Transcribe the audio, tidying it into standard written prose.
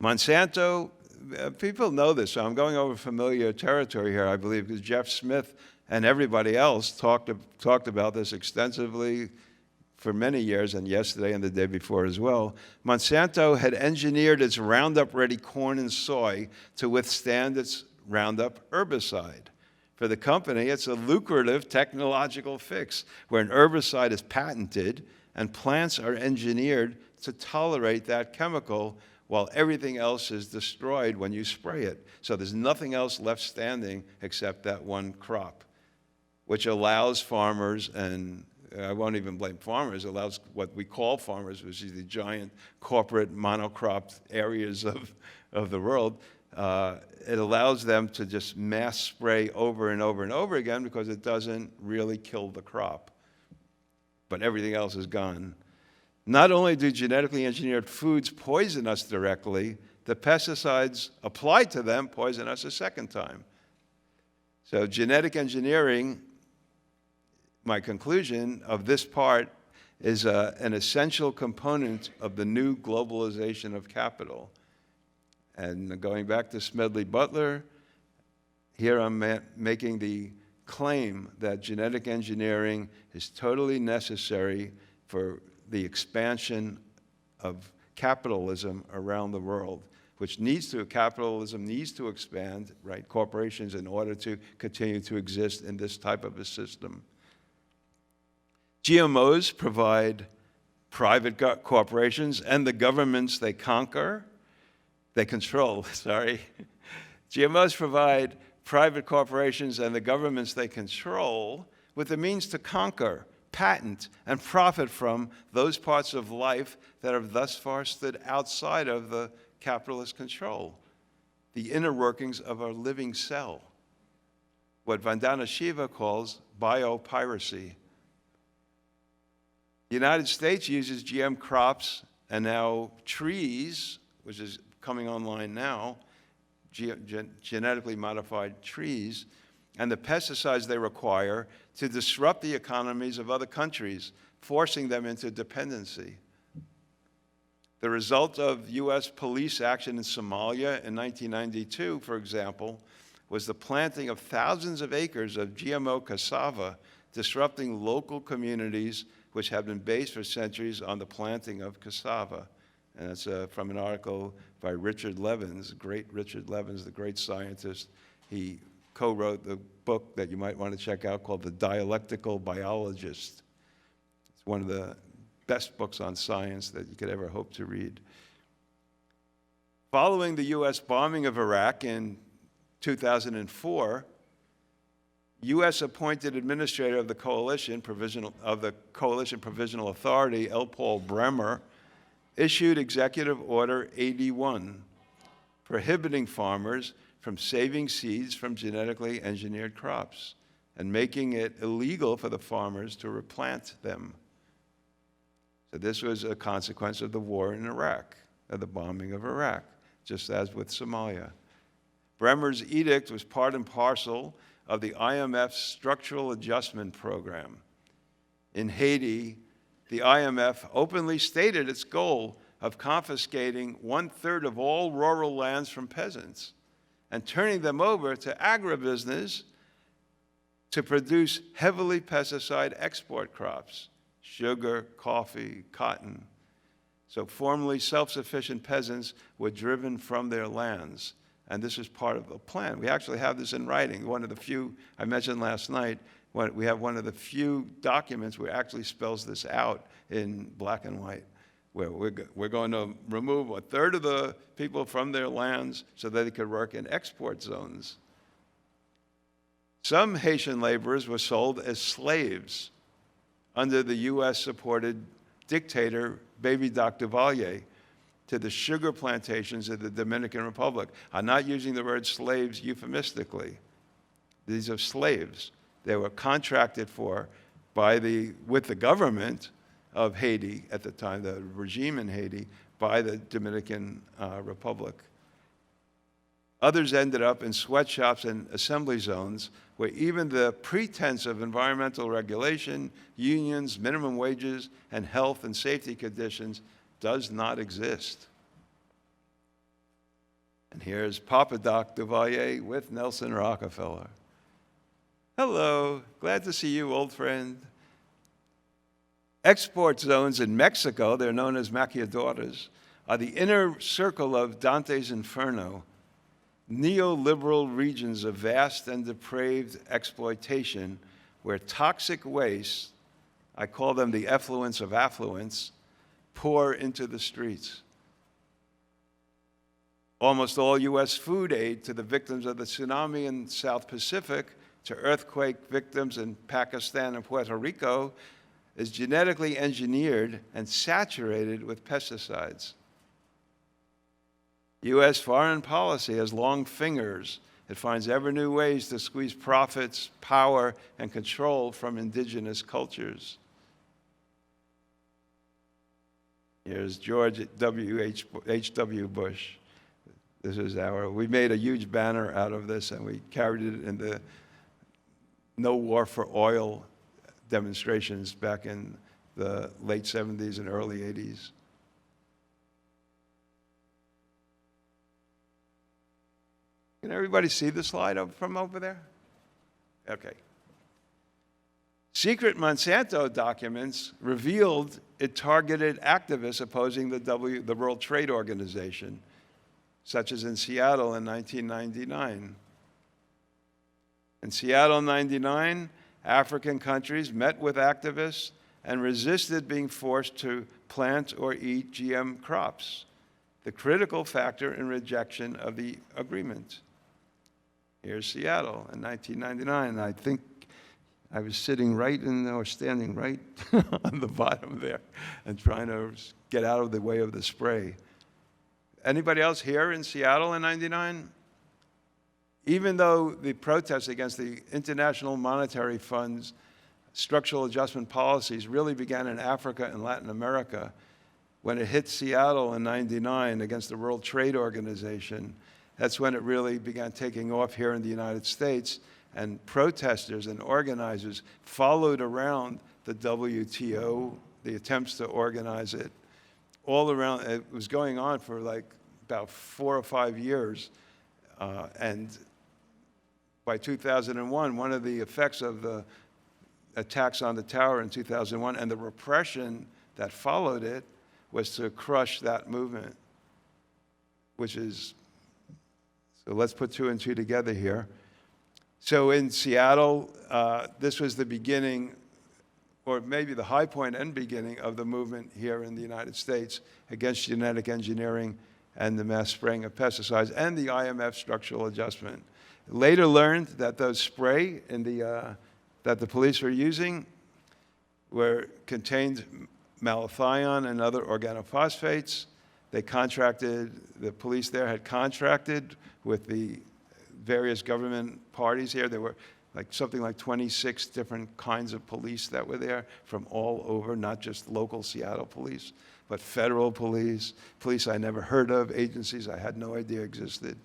Monsanto, people know this, so I'm going over familiar territory here, I believe, because Jeff Smith and everybody else talked about this extensively for many years, and yesterday and the day before as well. Monsanto had engineered its Roundup-ready corn and soy to withstand its Roundup herbicide. For the company, it's a lucrative technological fix where an herbicide is patented and plants are engineered to tolerate that chemical while everything else is destroyed when you spray it. So there's nothing else left standing except that one crop, which allows farmers, and I won't even blame farmers, allows what we call farmers, which is the giant corporate monocropped areas of the world, it allows them to just mass spray over and over and over again because it doesn't really kill the crop. But everything else is gone. Not only do genetically engineered foods poison us directly, the pesticides applied to them poison us a second time. So genetic engineering, my conclusion of this part, is an essential component of the new globalization of capital. And going back to Smedley Butler, here I'm making the claim that genetic engineering is totally necessary for the expansion of capitalism around the world, which capitalism needs to expand, right, corporations, in order to continue to exist in this type of a system. GMOs provide private corporations and the governments they control. GMOs provide private corporations and the governments they control with the means to conquer, patent, and profit from those parts of life that have thus far stood outside of the capitalist control, the inner workings of our living cell, what Vandana Shiva calls biopiracy. The United States uses GM crops and now trees, which is coming online now, genetically modified trees, and the pesticides they require to disrupt the economies of other countries, forcing them into dependency. The result of U.S. police action in Somalia in 1992, for example, was the planting of thousands of acres of GMO cassava, disrupting local communities which have been based for centuries on the planting of cassava. And that's from an article by Richard Levins, great Richard Levins, the great scientist. He co-wrote the book that you might want to check out called The Dialectical Biologist. It's one of the best books on science that you could ever hope to read. Following the U.S. bombing of Iraq in 2004, U.S. appointed administrator of the Coalition Provisional Authority, L. Paul Bremer, issued Executive Order 81, prohibiting farmers from saving seeds from genetically engineered crops and making it illegal for the farmers to replant them. So this was a consequence of the war in Iraq, of the bombing of Iraq, just as with Somalia. Bremer's edict was part and parcel of the IMF's Structural Adjustment Program. In Haiti, the IMF openly stated its goal of confiscating 1/3 of all rural lands from peasants and turning them over to agribusiness to produce heavily pesticide export crops, sugar, coffee, cotton. So formerly self-sufficient peasants were driven from their lands. And this is part of the plan. We actually have this in writing. One of the few, I mentioned last night, we have one of the few documents where it actually spells this out in black and white, where we're going to remove 1/3 of the people from their lands so that they could work in export zones. Some Haitian laborers were sold as slaves under the U.S.-supported dictator, Baby Doc Duvalier, to the sugar plantations of the Dominican Republic. I'm not using the word slaves euphemistically. These are slaves. They were contracted for with the government of Haiti at the time, the regime in Haiti, by the Dominican Republic. Others ended up in sweatshops and assembly zones where even the pretense of environmental regulation, unions, minimum wages, and health and safety conditions does not exist. And here's Papa Doc Duvalier with Nelson Rockefeller. Hello, glad to see you, old friend. Export zones in Mexico, they're known as maquiladoras, are the inner circle of Dante's Inferno, neoliberal regions of vast and depraved exploitation where toxic waste, I call them the effluents of affluence, pour into the streets. Almost all U.S. food aid to the victims of the tsunami in South Pacific, to earthquake victims in Pakistan and Puerto Rico, is genetically engineered and saturated with pesticides. U.S. foreign policy has long fingers. It finds ever new ways to squeeze profits, power, and control from indigenous cultures. Here's George H.W. Bush. This is we made a huge banner out of this, and we carried it in the No War for Oil demonstrations back in the late 70s and early 80s. Can everybody see the slide from over there? Okay. Secret Monsanto documents revealed it targeted activists opposing the World Trade Organization, such as in Seattle in 1999. In Seattle in 1999, African countries met with activists and resisted being forced to plant or eat GM crops, the critical factor in rejection of the agreement. Here's Seattle in 1999. I think I was sitting right or standing right on the bottom there and trying to get out of the way of the spray. Anybody else here in Seattle in 99? Even though the protests against the International Monetary Fund's structural adjustment policies really began in Africa and Latin America, when it hit Seattle in 99 against the World Trade Organization, that's when it really began taking off here in the United States, and protesters and organizers followed around the WTO, the attempts to organize it, all around. It was going on for like about 4 or 5 years, and by 2001, one of the effects of the attacks on the tower in 2001 and the repression that followed it was to crush that movement, which is, so let's put 2 and 2 together here. So in Seattle, this was the beginning, or maybe the high point and beginning of the movement here in the United States against genetic engineering and the mass spraying of pesticides and the IMF structural adjustment. Later learned that those spray that the police were using contained malathion and other organophosphates. The police there had contracted with the various government parties here. There were something like 26 different kinds of police that were there from all over, not just local Seattle police, but federal police, police I never heard of, agencies I had no idea existed.